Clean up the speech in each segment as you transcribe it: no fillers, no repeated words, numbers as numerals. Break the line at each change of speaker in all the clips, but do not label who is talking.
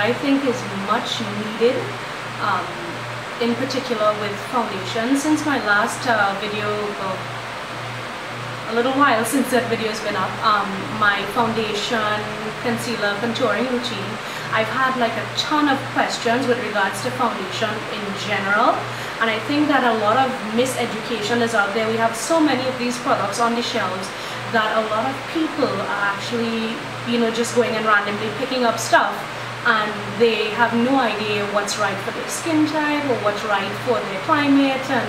I think is much needed, in particular with foundation. Since my last video, well, a little while since that video has been up, my foundation, concealer, contouring routine, I've had like a ton of questions with regards to foundation in general, and I think that a lot of miseducation is out there. We have so many of these products on the shelves that a lot of people are actually, you know, just going and randomly picking up stuff, and they have no idea what's right for their skin type or what's right for their climate and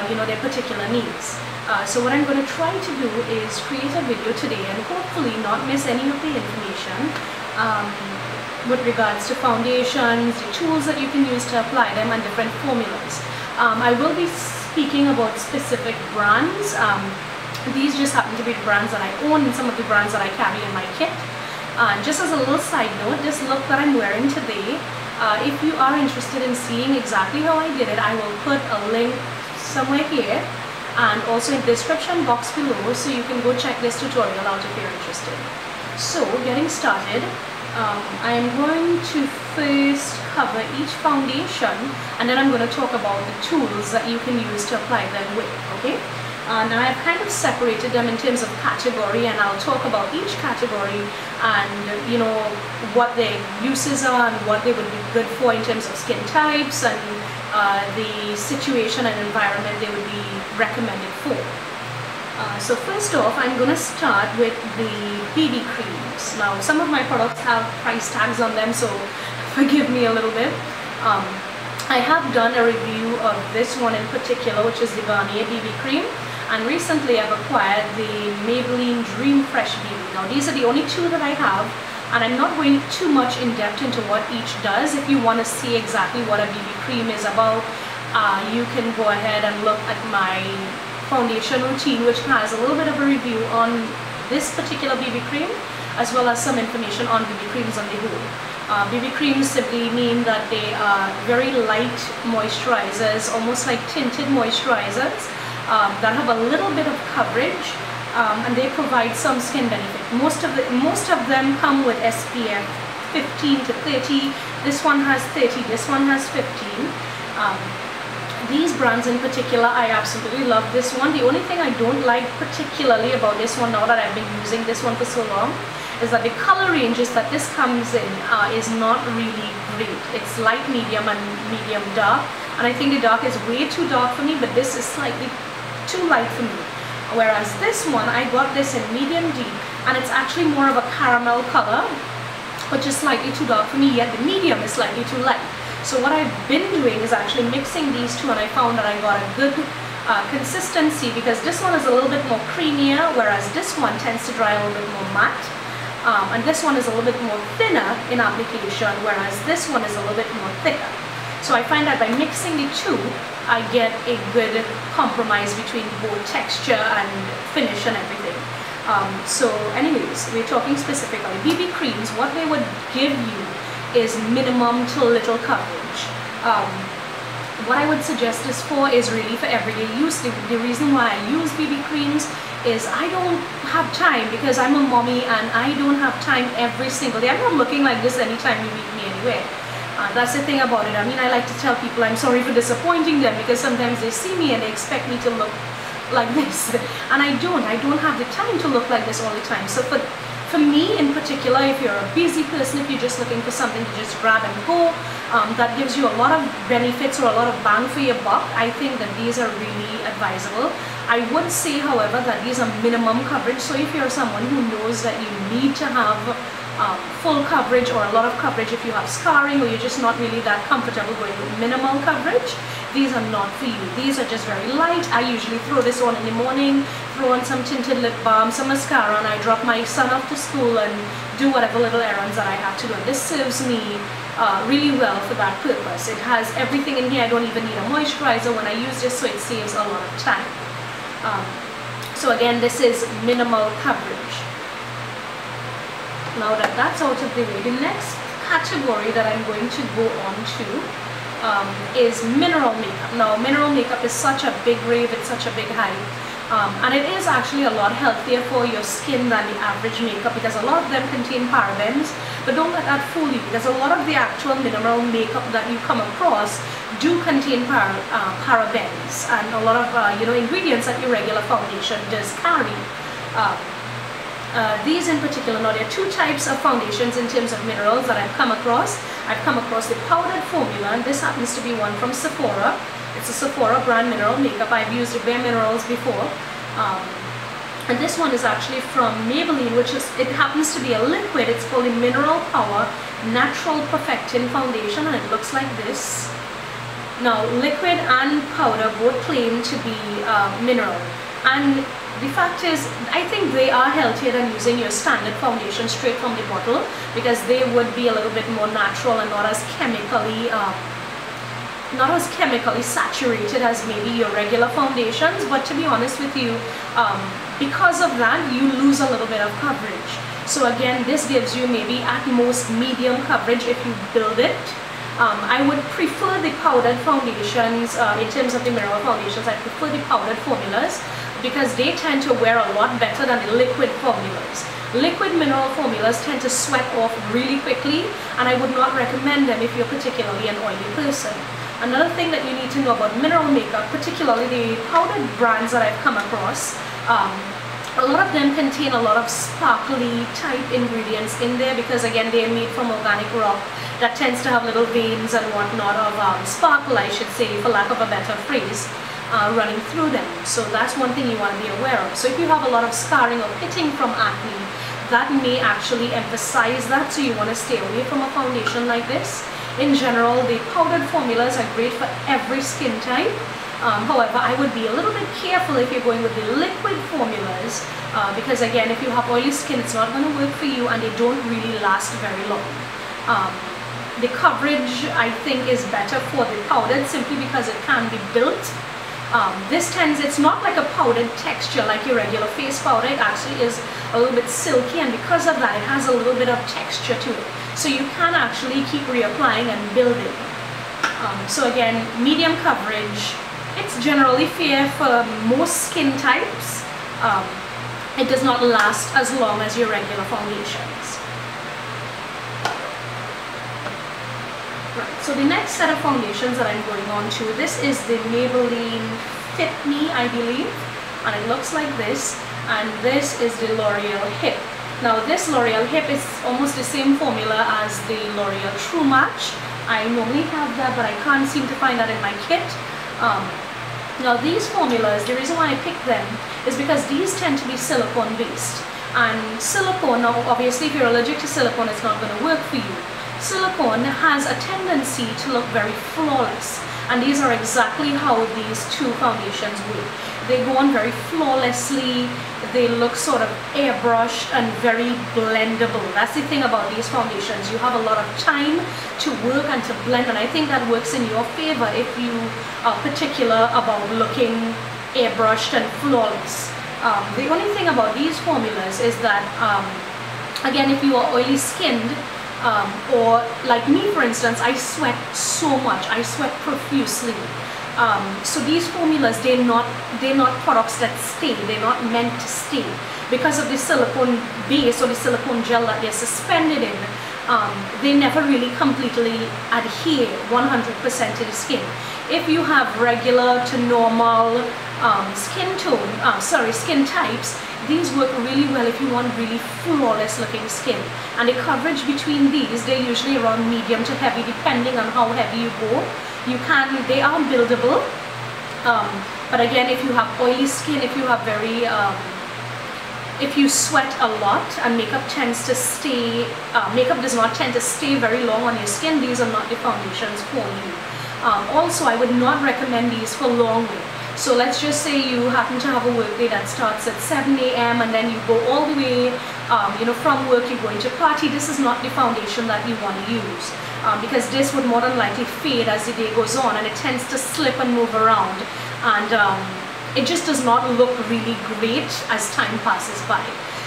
you know, their particular needs. So what I'm going to try to do is create a video today and hopefully not miss any of the information with regards to foundations, the tools that you can use to apply them, and different formulas. I will be speaking about specific brands. These just happen to be the brands that I own and some of the brands that I carry in my kit. Just as a little side note, this look that I'm wearing today, if you are interested in seeing exactly how I did it, I will put a link somewhere here and also in the description box below, so you can go check this tutorial out if you're interested. So getting started, I'm going to first cover each foundation, and then I'm going to talk about the tools that you can use to apply them with, okay? Now I've kind of separated them in terms of category, and I'll talk about each category and, you know, what their uses are and what they would be good for in terms of skin types and the situation and environment they would be recommended for. So first off, I'm going to start with the BB creams. Now some of my products have price tags on them, so forgive me a little bit. I have done a review of this one in particular, which is the Garnier BB cream, and recently I've acquired the Maybelline Dream Fresh BB. Now these are the only two that I have, and I'm not going too much in depth into what each does. If you want to see exactly what a BB cream is about, you can go ahead and look at my foundation routine, which has a little bit of a review on this particular BB cream, as well as some information on BB creams on the whole. BB creams simply mean that they are very light moisturizers, almost like tinted moisturizers, that have a little bit of coverage, and they provide some skin benefit. Most of them come with SPF 15 to 30. This one has 30, this one has 15. These brands in particular, I absolutely love this one. The only thing I don't like particularly about this one, now that I've been using this one for so long, is that the color ranges that this comes in is not really great. It's light, medium, and medium dark, and I think the dark is way too dark for me, but this is slightly too light for me. Whereas this one, I got this in medium deep, and it's actually more of a caramel color, which is slightly too dark for me, yet the medium is slightly too light. So what I've been doing is actually mixing these two, and I found that I got a good consistency, because this one is a little bit more creamier, whereas this one tends to dry a little bit more matte. And this one is a little bit more thinner in application, whereas this one is a little bit more thicker. So I find that by mixing the two, I get a good compromise between both texture and finish and everything. So anyways, we're talking specifically BB creams. What they would give you is minimum to little coverage. What I would suggest this for is really for everyday use. The reason why I use BB creams is I don't have time, because I'm a mommy and I don't have time every single day. I'm not looking like this anytime you meet me anywhere. That's the thing about it. I mean, I like to tell people I'm sorry for disappointing them, because sometimes they see me and they expect me to look like this, and I don't have the time to look like this all the time. So for me in particular, if you're a busy person, if you're just looking for something to just grab and go, that gives you a lot of benefits or a lot of bang for your buck, I think that these are really advisable. I would say, however, that these are minimum coverage, so if you're someone who knows that you need to have full coverage or a lot of coverage, if you have scarring or you're just not really that comfortable going with minimal coverage, these are not for you. These are just very light. I usually throw this on in the morning, throw on some tinted lip balm, some mascara, and I drop my son off to school and do whatever little errands that I have to do. And this serves me really well for that purpose. It has everything in here. I don't even need a moisturizer when I use this, so it saves a lot of time. So again, this is minimal coverage. Now that that's out of the way, the next category that I'm going to go on to is mineral makeup. Now, mineral makeup is such a big rave, it's such a big hype, and it is actually a lot healthier for your skin than the average makeup, because a lot of them contain parabens, But don't let that fool you, because a lot of the actual mineral makeup that you come across do contain parabens and a lot of ingredients that your regular foundation does carry. These in particular, now there are two types of foundations in terms of minerals that I've come across. I've come across the powdered formula, and this happens to be one from Sephora. It's a Sephora brand mineral makeup. I've used the Bare Minerals before. And this one is actually from Maybelline, it happens to be a liquid. It's called the Mineral Power Natural Perfecting Foundation, and it looks like this. Now, liquid and powder both claim to be mineral. And the fact is, I think they are healthier than using your standard foundation straight from the bottle, because they would be a little bit more natural and not as chemically saturated as maybe your regular foundations. But to be honest with you, because of that, you lose a little bit of coverage. So again, this gives you maybe at most medium coverage if you build it. I would prefer the powdered foundations. In terms of the mineral foundations, I prefer the powdered formulas, because they tend to wear a lot better than the liquid formulas. Liquid mineral formulas tend to sweat off really quickly, and I would not recommend them if you're particularly an oily person. Another thing that you need to know about mineral makeup, particularly the powdered brands that I've come across, a lot of them contain a lot of sparkly type ingredients in there, because again, they are made from organic rock that tends to have little veins and whatnot of sparkle, I should say, for lack of a better phrase, running through them. So that's one thing you want to be aware of. So if you have a lot of scarring or pitting from acne, that may actually emphasize that, so you want to stay away from a foundation like this. In general, the powdered formulas are great for every skin type. However, I would be a little bit careful if you're going with the liquid formulas, because again, if you have oily skin, it's not going to work for you, and they don't really last very long. The coverage, I think, is better for the powdered, simply because it can be built. It's not like a powdered texture like your regular face powder. It actually is a little bit silky, and because of that, it has a little bit of texture to it. So you can actually keep reapplying and building. So again, medium coverage. It's generally fair for most skin types. It does not last as long as your regular foundations. Right, so the next set of foundations that I'm going on to, this is the Maybelline Fit Me, I believe, and it looks like this, and this is the L'Oreal Hip. Now this L'Oreal Hip is almost the same formula as the L'Oreal True Match. I normally have that, but I can't seem to find that in my kit. Now these formulas, the reason why I picked them is because these tend to be silicone based. And silicone, now obviously if you're allergic to silicone, it's not going to work for you. Silicone has a tendency to look very flawless, and these are exactly how these two foundations work. They go on very flawlessly, they look sort of airbrushed and very blendable. That's the thing about these foundations. You have a lot of time to work and to blend, and I think that works in your favor if you are particular about looking airbrushed and flawless. The only thing about these formulas is that, again, if you are oily skinned, or like me for instance, I sweat so much, I sweat profusely. So these formulas, they're not products that stay, they're not meant to stay. Because of the silicone base or the silicone gel that they're suspended in, they never really completely adhere 100% to the skin. If you have regular to normal skin types, these work really well if you want really flawless looking skin. And the coverage between these, they're usually around medium to heavy, depending on how heavy you go. They are buildable, but again, if you have oily skin, if you have if you sweat a lot and makeup does not tend to stay very long on your skin, these are not the foundations for you. Also, I would not recommend these for long wear. So let's just say you happen to have a work day that starts at 7 a.m. and then you go all the way, from work you're going to party. This is not the foundation that you want to use, because this would more than likely fade as the day goes on, and it tends to slip and move around, and it just does not look really great as time passes by.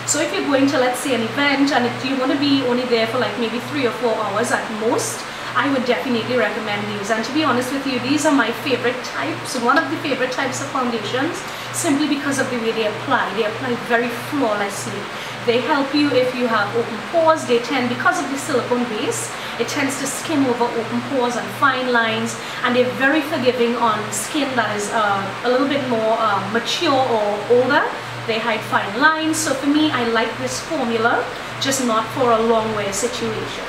So if you're going to, let's say, an event, and if you want to be only there for like maybe 3 or 4 hours at most, I would definitely recommend these. And to be honest with you, these are my favorite types, one of the favorite types of foundations, simply because of the way they apply. They apply very flawlessly. They help you if you have open pores. They tend, because of the silicone base, it tends to skim over open pores and fine lines, and they're very forgiving on skin that is a little bit more mature or older. They hide fine lines. So for me, I like this formula, just not for a long wear situation.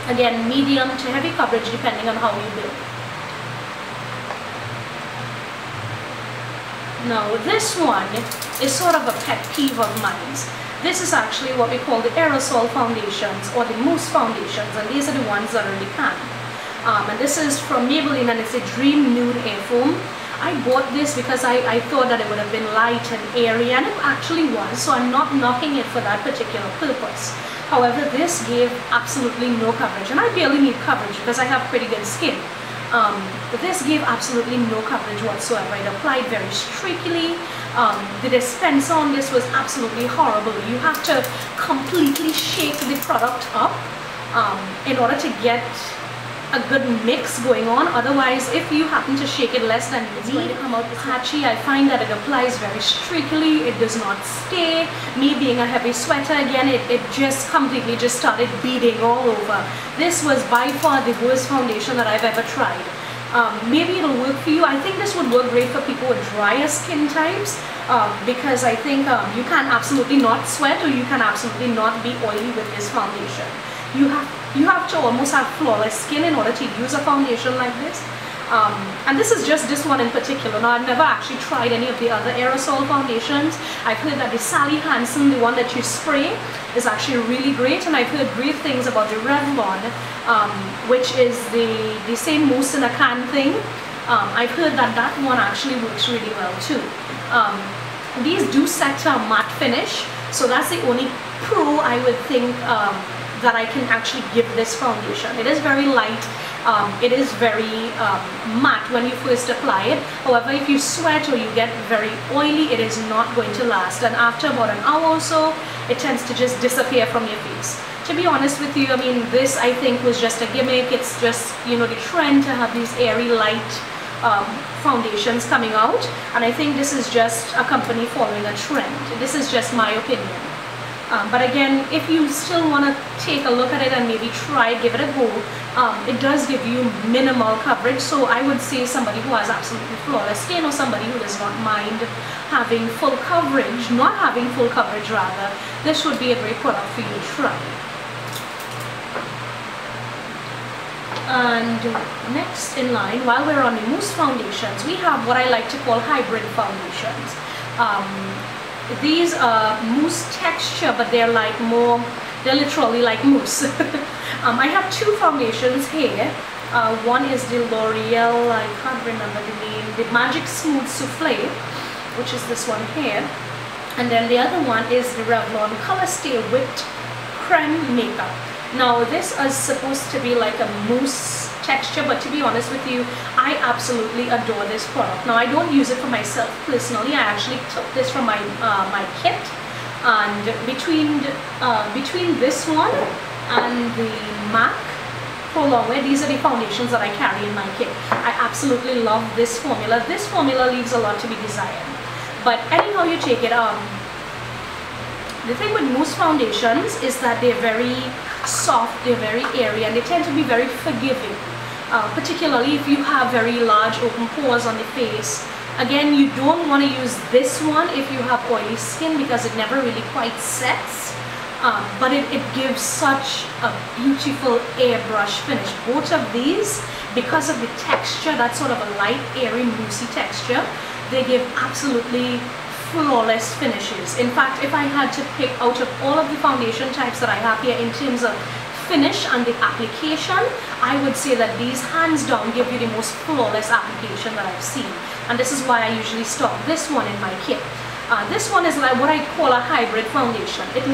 Again, medium to heavy coverage depending on how you build. Now this one is sort of a pet peeve of mine. This is actually what we call the aerosol foundations or the mousse foundations, and these are the ones that are in the can. And this is from Maybelline, and it's a Dream Nude Air Foam. I bought this because I thought that it would have been light and airy, and it actually was, so I'm not knocking it for that particular purpose. However, this gave absolutely no coverage, and I barely need coverage because I have pretty good skin. But this gave absolutely no coverage whatsoever. It applied very streakily. The dispenser on this was absolutely horrible. You have to completely shake the product up in order to get a good mix going on. Otherwise, if you happen to shake it less than it's going to come out patchy. I find that it applies very streakily. It does not stay. Me being a heavy sweater, again, it just completely just started beading all over. This was by far the worst foundation that I've ever tried. Maybe it'll work for you. I think this would work great for people with drier skin types because I think you can absolutely not sweat, or you can absolutely not be oily with this foundation. You have to almost have flawless skin in order to use a foundation like this. And this is just this one in particular. Now, I've never actually tried any of the other aerosol foundations. I've heard that the Sally Hansen, the one that you spray, is actually really great, and I've heard great things about the Revlon, which is the same mousse in a can thing. I've heard that that one actually works really well too. These do set a matte finish, so that's the only pro I would think that I can actually give this foundation. It is very light. It is very matte when you first apply it. However, if you sweat or you get very oily, it is not going to last. And after about an hour or so, it tends to just disappear from your face. To be honest with you, I mean, this I think was just a gimmick. It's just, you know, the trend to have these airy, light foundations coming out. And I think this is just a company following a trend. This is just my opinion. But again, if you still want to take a look at it and maybe try, give it a go, it does give you minimal coverage. So I would say somebody who has absolutely flawless skin, or somebody who does not mind having full coverage, not having full coverage rather, this would be a great product for you to try. And next in line, while we're on the mousse foundations, we have what I like to call hybrid foundations. These are mousse texture, but they're like more, they're literally like mousse. I have two foundations here. One is the L'Oreal, I can't remember the name, the Magic Smooth Souffle, which is this one here. And then the other one is the Revlon Color Stay Whipped Creme Makeup. Now this is supposed to be like a mousse texture, but to be honest with you, I absolutely adore this product. Now I don't use it for myself personally. I actually took this from my my kit, and between this one and the MAC Pro Longwear, these are the foundations that I carry in my kit. I absolutely love this formula. This formula leaves a lot to be desired, but anyhow you take it, the thing with mousse foundations is that they're very soft, they're very airy, and they tend to be very forgiving, particularly if you have very large open pores on the face. Again, you don't want to use this one if you have oily skin because it never really quite sets, but it gives such a beautiful airbrush finish. Both of these, because of the texture, that sort of a light, airy, moussey texture, they give absolutely flawless finishes. In fact, if I had to pick out of all of the foundation types that I have here in terms of finish and the application, I would say that these hands down give you the most flawless application that I've seen. And this is why I usually stock this one in my kit. This one is like what I call a hybrid foundation. It's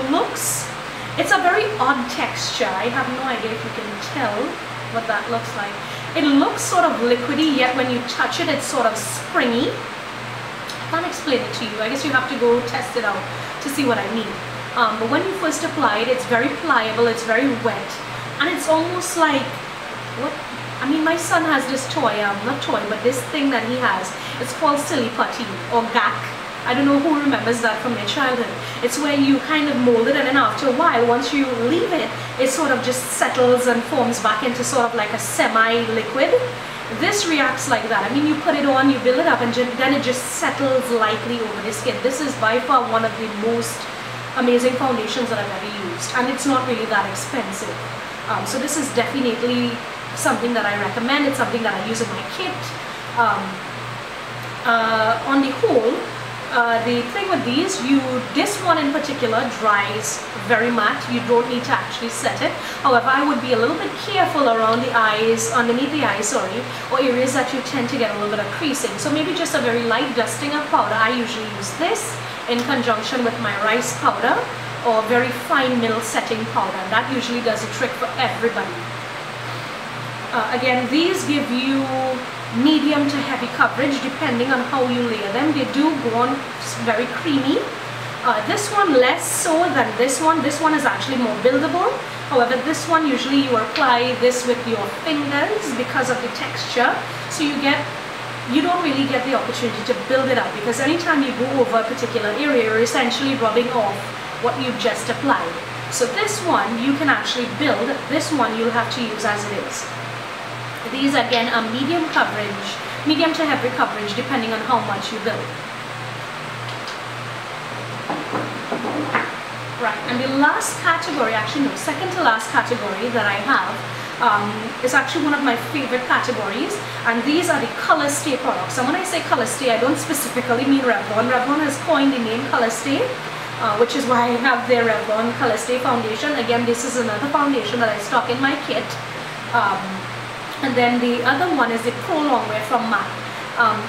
a very odd texture. I have no idea if you can tell what that looks like. It looks sort of liquidy, yet when you touch it, it's sort of springy. I can't explain it to you. I guess you have to go test it out to see what I mean. But when you first apply it, it's very pliable, it's very wet, and it's almost like, what? I mean, my son has this toy, not toy, but this thing that he has. It's called Silly Putty or Gak. I don't know who remembers that from their childhood. It's where you kind of mold it, and then after a while, once you leave it, it sort of just settles and forms back into sort of like a semi-liquid. This reacts like that. I mean, you put it on, you build it up, and then it just settles lightly over the skin. This is by far one of the most amazing foundations that I've ever used, and it's not really that expensive. So this is definitely something that I recommend. It's something that I use in my kit. On the whole, the thing with these, this one in particular dries very matte. You don't need to actually set it. However, I would be a little bit careful around the eyes, underneath the eyes, sorry, or areas that you tend to get a little bit of creasing. So maybe just a very light dusting of powder. I usually use this in conjunction with my rice powder or very fine middle setting powder. That usually does the trick for everybody. Again, these give you medium to heavy coverage depending on how you layer them. They do go on very creamy. This one less so than this one. This one is actually more buildable. However, this one usually you apply this with your fingers because of the texture. So you don't really get the opportunity to build it up, because anytime you go over a particular area, you're essentially rubbing off what you've just applied. So this one you can actually build. This one you'll have to use as it is. These again are medium coverage, medium to heavy coverage depending on how much you build. Right, and the last category, actually no, second to last category that I have is actually one of my favorite categories, and these are the color stay products. And when I say color stay, I don't specifically mean Revlon. Revlon has coined the name color stay, which is why I have their Revlon color stay foundation. Again, this is another foundation that I stock in my kit. And then the other one is the Pro Longwear from MAC.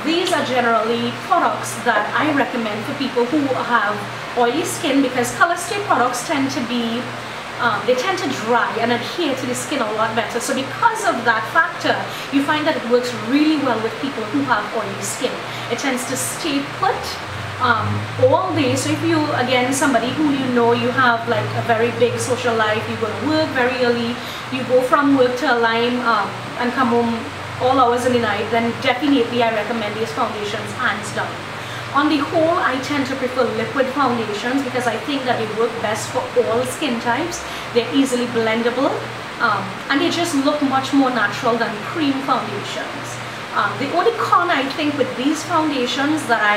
These are generally products that I recommend for people who have oily skin, because color stay products tend to be, they tend to dry and adhere to the skin a lot better. So because of that factor, you find that it works really well with people who have oily skin. It tends to stay put all day. So if you, again, somebody who you have like a very big social life, you go to work very early, you go from work to a line and come home all hours of the night, then definitely I recommend these foundations hands down. On the whole, I tend to prefer liquid foundations because I think that they work best for all skin types. They're easily blendable, and they just look much more natural than cream foundations. The only con I think with these foundations that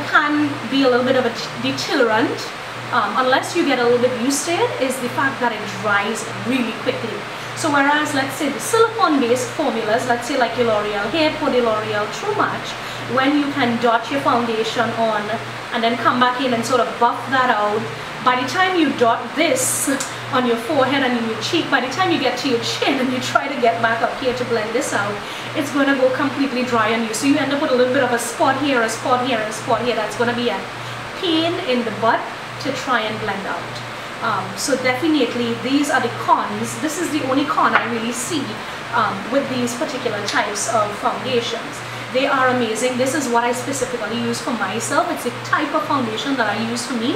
can be a little bit of a deterrent, unless you get a little bit used to it, is the fact that it dries really quickly. So whereas, let's say the silicone-based formulas, let's say like your L'Oreal Hair, put the L'Oreal True Match, when you can dot your foundation on and then come back in and sort of buff that out, by the time you dot this on your forehead and in your cheek, by the time you get to your chin and you try to get back up here to blend this out, it's going to go completely dry on you. So you end up with a little bit of a spot here, a spot here, a spot here. That's going to be a pain in the butt to try and blend out. So definitely these are the cons. This is the only con I really see with these particular types of foundations. They are amazing. This is what I specifically use for myself. It's a type of foundation that I use for me.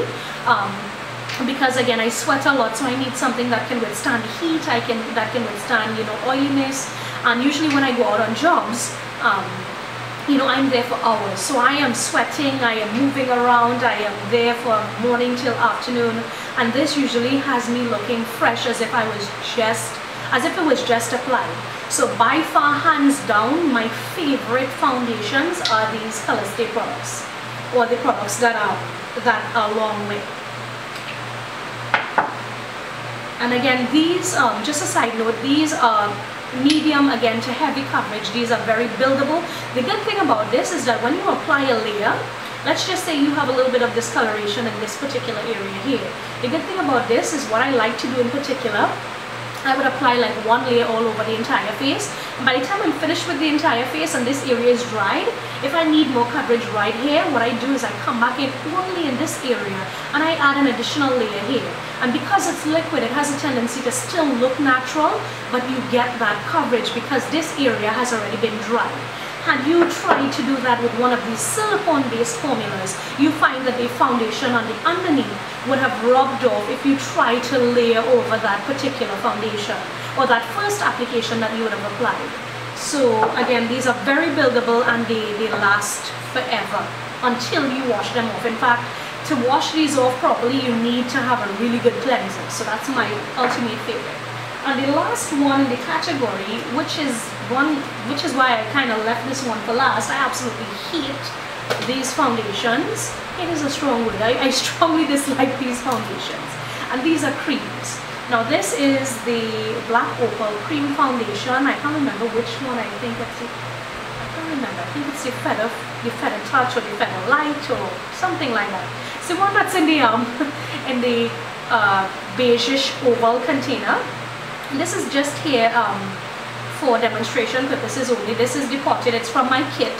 Because again, I sweat a lot, so I need something that can withstand heat, that can withstand, oiliness. And usually when I go out on jobs, I'm there for hours, so I am sweating, I am moving around, I am there from morning till afternoon, and this usually has me looking fresh as if it was just applied. So by far, hands down, my favorite foundations are these Color Stay products, or the products that are Longwear. And again, these, just a side note, these are medium again to heavy coverage. These are very buildable. The good thing about this is that when you apply a layer, let's just say you have a little bit of discoloration in this particular area here. The good thing about this is what I like to do in particular, I would apply like one layer all over the entire face. And by the time I'm finished with the entire face and this area is dried, if I need more coverage right here, what I do is I come back in only in this area and I add an additional layer here. And because it's liquid, it has a tendency to still look natural, but you get that coverage because this area has already been dried. Had you tried to do that with one of these silicone-based formulas, you find that the foundation on the underneath would have rubbed off if you try to layer over that particular foundation or that first application that you would have applied. So again, these are very buildable and they last forever. until you wash them off. In fact, to wash these off properly, you need to have a really good cleanser. So that's my ultimate favorite. And the last one in the category, which is why I kind of left this one for last. I absolutely hate these foundations. It is a strong word. I strongly dislike these foundations. And these are creams. Now this is the Black Opal Cream Foundation. I can't remember which one. I think it's the Feather Touch or the Feather Light or something like that. It's the one that's in the beigeish oval container. And this is just here for demonstration purposes only. This is the potted. It's from my kit.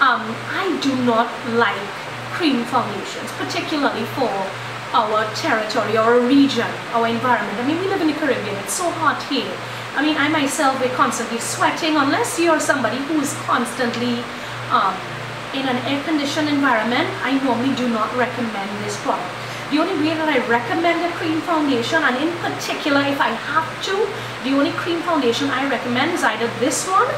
I do not like cream foundations, particularly for our territory, our region, our environment. I mean, we live in the Caribbean. It's so hot here. I mean, I myself be constantly sweating. Unless you're somebody who is constantly in an air-conditioned environment, I normally do not recommend this product. The only way that I recommend a cream foundation, and in particular if I have to, the only cream foundation I recommend is either this one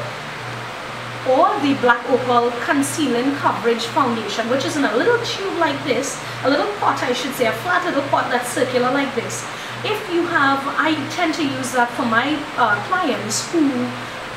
or the Black Opal Concealing Coverage Foundation, which is in a little tube like this, a little pot, I should say, a flat little pot that's circular like this. If you have, I tend to use that for my clients who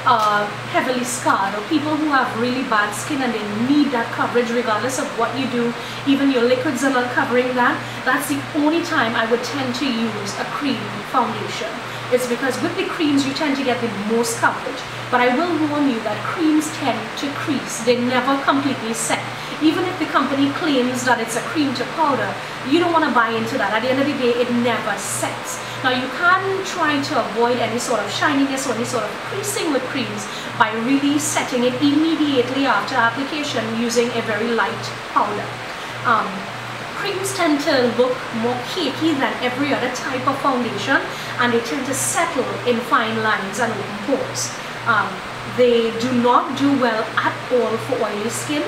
are heavily scarred, or people who have really bad skin and they need that coverage regardless of what you do. Even your liquids are not covering that. That's the only time I would tend to use a cream foundation. It's because with the creams you tend to get the most coverage. But I will warn you that creams tend to crease. They never completely set. Even if the company claims that it's a cream to powder, you don't want to buy into that. At the end of the day, it never sets. Now you can try to avoid any sort of shininess or any sort of creasing with creams by really setting it immediately after application using a very light powder. Creams tend to look more cakey than every other type of foundation, and they tend to settle in fine lines and open pores. They do not do well at all for oily skin.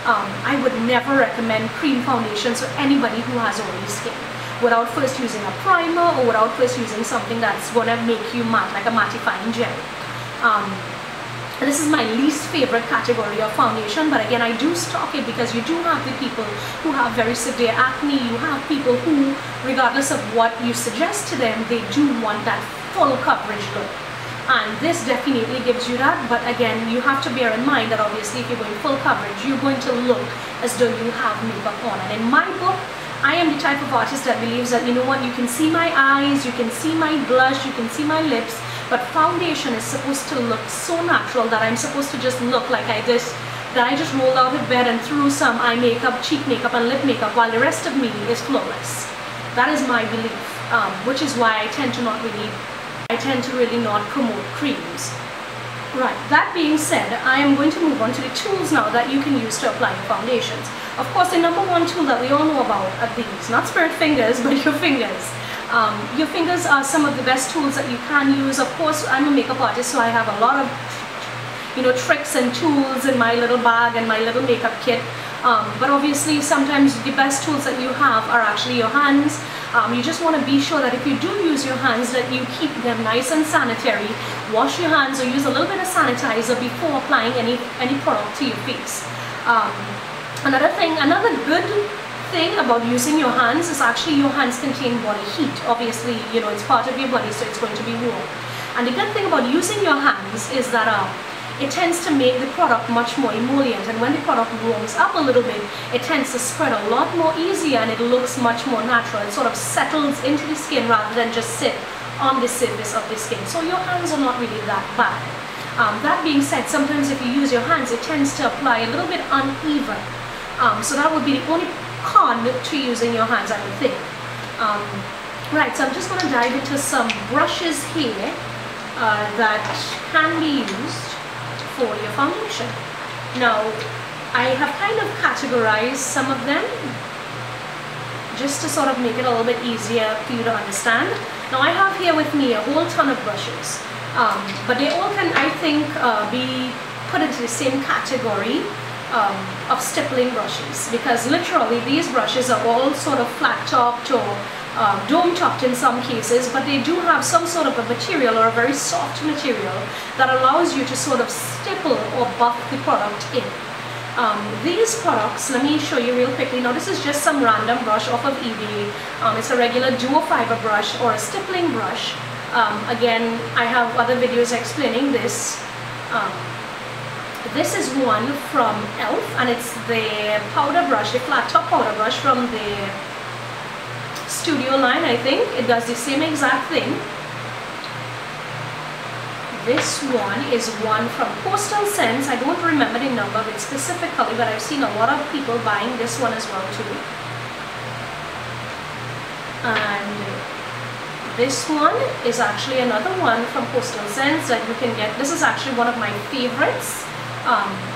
I would never recommend cream foundations for anybody who has oily skin without first using a primer or without first using something that's going to make you matte, like a mattifying gel. This is my least favorite category of foundation, but again, I do stock it because you do have the people who have very severe acne. You have people who, regardless of what you suggest to them, they do want that full coverage look. And this definitely gives you that, but again, you have to bear in mind that obviously if you're going full coverage, you're going to look as though you have makeup on. And in my book, I am the type of artist that believes that, you know what, you can see my eyes, you can see my blush, you can see my lips, but foundation is supposed to look so natural that I'm supposed to just look like I just rolled out of bed and threw some eye makeup, cheek makeup, and lip makeup, while the rest of me is flawless. That is my belief, which is why I tend to really not promote creams. Right, that being said, I am going to move on to the tools now that you can use to apply your foundations. Of course, the number one tool that we all know about are these, not spirit fingers, but your fingers. Your fingers are some of the best tools that you can use. Of course, I'm a makeup artist, so I have a lot of, tricks and tools in my little bag and my little makeup kit. But obviously, sometimes the best tools that you have are actually your hands. You just want to be sure that if you do use your hands, that you keep them nice and sanitary. Wash your hands or use a little bit of sanitizer before applying any product to your face. Another good thing about using your hands is actually your hands contain body heat. Obviously, it's part of your body, so it's going to be warm. And the good thing about using your hands is that it tends to make the product much more emollient, and when the product warms up a little bit, it tends to spread a lot more easier and it looks much more natural. It sort of settles into the skin rather than just sit on the surface of the skin. So your hands are not really that bad. That being said, sometimes if you use your hands, it tends to apply a little bit uneven. So that would be the only con to using your hands, I would think. Right, so I'm just going to dive into some brushes here that can be used for your foundation. Now, I have kind of categorized some of them just to sort of make it a little bit easier for you to understand. Now, I have here with me a whole ton of brushes, but they all can, I think, be put into the same category of stippling brushes, because literally these brushes are all sort of flat-topped or dome-topped in some cases, but they do have some sort of a material or a very soft material that allows you to sort of stipple or buff the product in. These products, let me show you real quickly. Now this is just some random brush off of eBay. It's a regular duo fiber brush or a stippling brush. Again, I have other videos explaining this. This is one from e.l.f. and it's the powder brush, the flat top powder brush from the Studio line, I think. It does the same exact thing. This one is one from Postal Sense. I don't remember the number of it specifically, but I've seen a lot of people buying this one as well too. And this one is actually another one from Postal Sense that you can get. This is actually one of my favorites.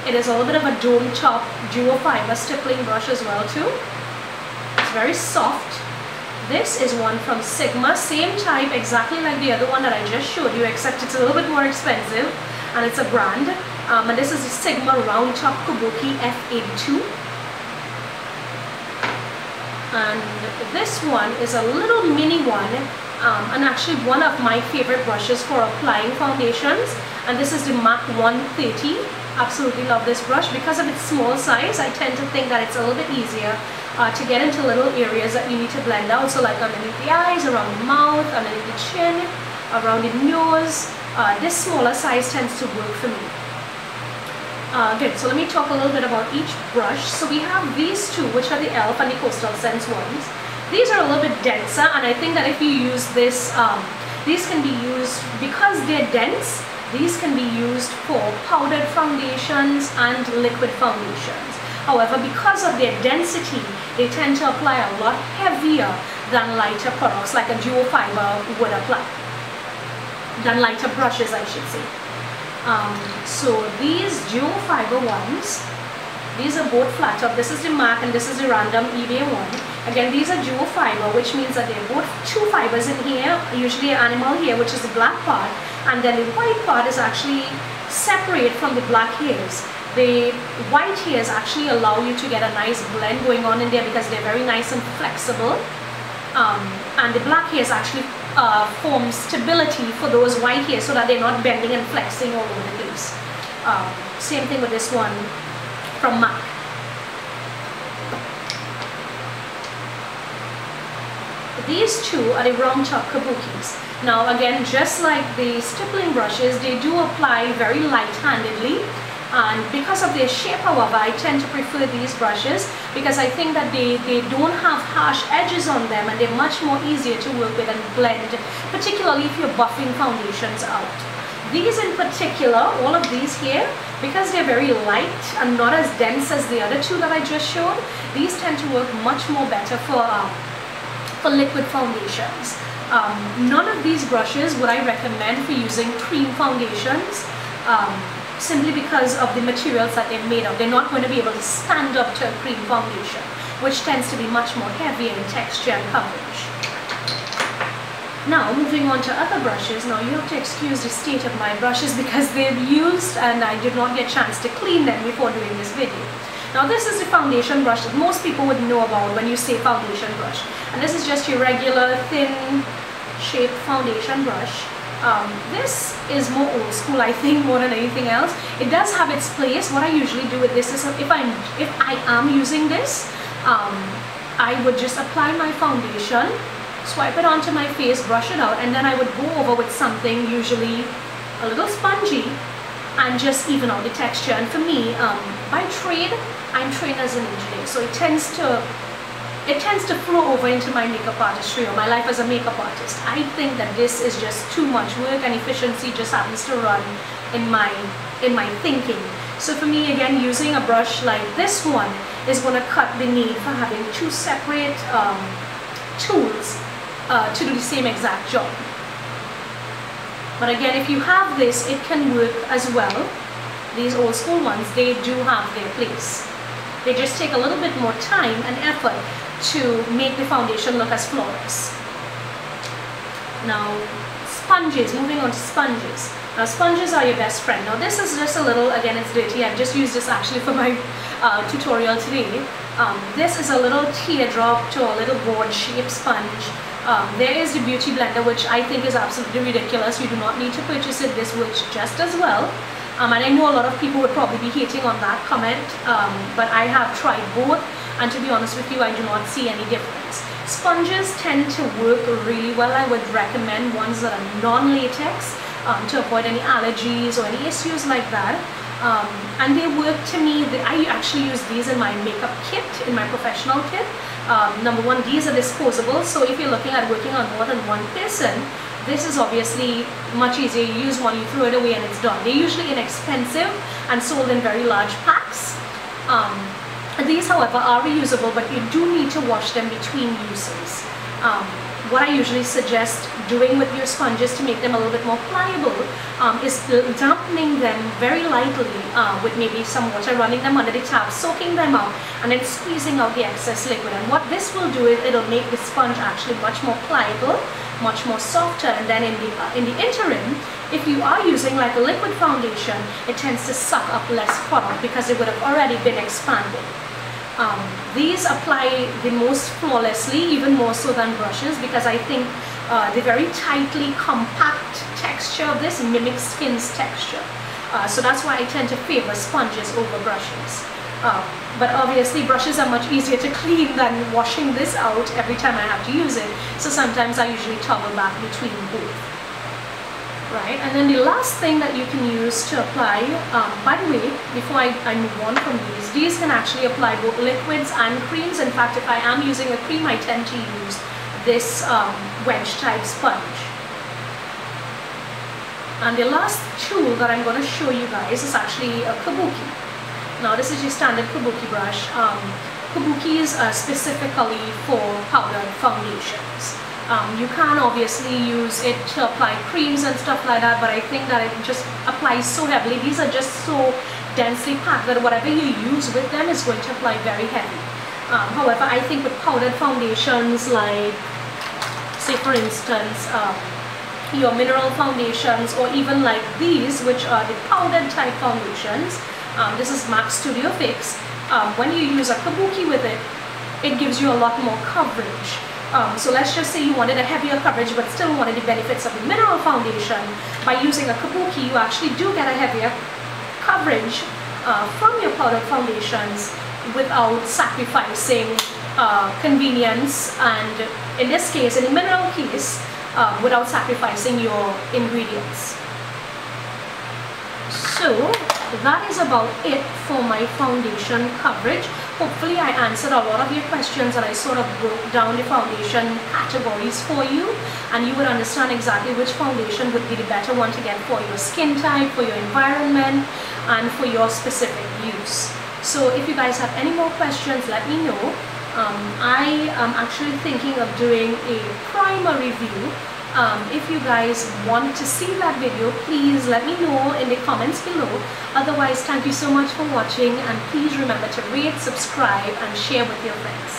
It is a little bit of a dome top duo fiber stippling brush as well too. It's very soft. This is one from Sigma, same type exactly like the other one that I just showed you, except it's a little bit more expensive and it's a brand. And this is the Sigma round top Kabuki F82. And this one is a little mini one, and actually one of my favorite brushes for applying foundations. And this is the MAC 130. Absolutely love this brush. Because of its small size, I tend to think that it's a little bit easier to get into little areas that you need to blend out. So like underneath the eyes, around the mouth, underneath the chin, around the nose. This smaller size tends to work for me. Good, so let me talk a little bit about each brush. So we have these two, which are the e.l.f. and the Postal Sense ones. These are a little bit denser, and I think that if you use this, these can be used, because they're dense, these can be used for powdered foundations and liquid foundations. However, because of their density, they tend to apply a lot heavier than lighter products, like a duo fiber would apply. Than lighter brushes, I should say. So these duo fiber ones, these are both flat top. This is the MAC and this is the random eBay one. Again, these are duo fiber, which means that they're both two fibers in here, usually an animal hair, which is the black part, and then the white part is actually separate from the black hairs. The white hairs actually allow you to get a nice blend going on in there because they're very nice and flexible. And the black hairs actually form stability for those white hairs so that they're not bending and flexing all over the place. Same thing with this one from MAC. These two are the round top kabukis. Now again, just like the stippling brushes, they do apply very light-handedly. And because of their shape, however, I tend to prefer these brushes because I think that they don't have harsh edges on them and they're much more easier to work with and blend, particularly if you're buffing foundations out. These in particular, all of these here, because they're very light and not as dense as the other two that I just showed, these tend to work much more better for liquid foundations. None of these brushes would I recommend for using cream foundations. Simply because of the materials that they're made of. They're not going to be able to stand up to a cream foundation, which tends to be much more heavier in texture and coverage. Now, moving on to other brushes. Now, you have to excuse the state of my brushes because they're used and I did not get a chance to clean them before doing this video. Now, this is the foundation brush that most people would know about when you say foundation brush. And this is just your regular thin shaped foundation brush. This is more old school, I think, more than anything else. It does have its place. What I usually do with this is if I am using this, I would just apply my foundation, swipe it onto my face, brush it out, and then I would go over with something usually a little spongy and just even out the texture. And for me, by trade, I'm trained as an engineer, so it tends to flow over into my makeup artistry or my life as a makeup artist. I think that this is just too much work and efficiency just happens to run in my thinking. So for me, again, using a brush like this one is going to cut the need for having two separate tools to do the same exact job. But again, if you have this, it can work as well. These old school ones, they do have their place. They just take a little bit more time and effort to make the foundation look as flawless. Now, sponges, moving on to sponges. Now, sponges are your best friend. Now, this is just a little, again, it's dirty. I've just used this actually for my tutorial today. This is a little teardrop to a little board-shaped sponge. There is the Beauty Blender, which I think is absolutely ridiculous. You do not need to purchase it. This works just as well. And I know a lot of people would probably be hating on that comment, but I have tried both, and to be honest with you, I do not see any difference. Sponges tend to work really well. I would recommend ones that are non-latex to avoid any allergies or any issues like that. And they work to me. I actually use these in my makeup kit, in my professional kit. Number one, these are disposable, so if you're looking at working on more than one person, this is obviously much easier. You use one, you throw it away, and it's done. They're usually inexpensive and sold in very large packs. These, however, are reusable, but you do need to wash them between uses. What I usually suggest doing with your sponges to make them a little bit more pliable is dampening them very lightly with maybe some water, running them under the tap, soaking them out, and then squeezing out the excess liquid. And what this will do is it'll make the sponge actually much more pliable, much more softer. And then in the interim, if you are using like a liquid foundation, it tends to suck up less product because it would have already been expanded. These apply the most flawlessly, even more so than brushes, because I think the very tightly compact texture of this mimics skin's texture. So that's why I tend to favor sponges over brushes. But obviously brushes are much easier to clean than washing this out every time I have to use it. So sometimes I usually toggle back between both. Right, and then the last thing that you can use to apply, by the way, before I move on from these can actually apply both liquids and creams. In fact, if I am using a cream, I tend to use this wedge type sponge. And the last tool that I'm going to show you guys is actually a kabuki. Now this is your standard kabuki brush. Kabukis are specifically for powdered foundations. You can obviously use it to apply creams and stuff like that, but I think that it just applies so heavily. These are just so densely packed that whatever you use with them is going to apply very heavy. However, I think with powdered foundations, like say for instance your mineral foundations, or even like these, which are the powdered type foundations, this is MAC Studio Fix, when you use a kabuki with it, it gives you a lot more coverage. So let's just say you wanted a heavier coverage but still wanted the benefits of the mineral foundation. By using a kabuki, you actually do get a heavier coverage from your powdered foundations without sacrificing convenience, and in this case, in the mineral case, without sacrificing your ingredients. So that is about it for my foundation coverage. Hopefully I answered a lot of your questions, and I sort of broke down the foundation categories for you, and you would understand exactly which foundation would be the better one to get for your skin type, for your environment, and for your specific use. So if you guys have any more questions, let me know. I am actually thinking of doing a primer review. If you guys want to see that video, please let me know in the comments below. Otherwise, thank you so much for watching, and please remember to rate, subscribe, and share with your friends.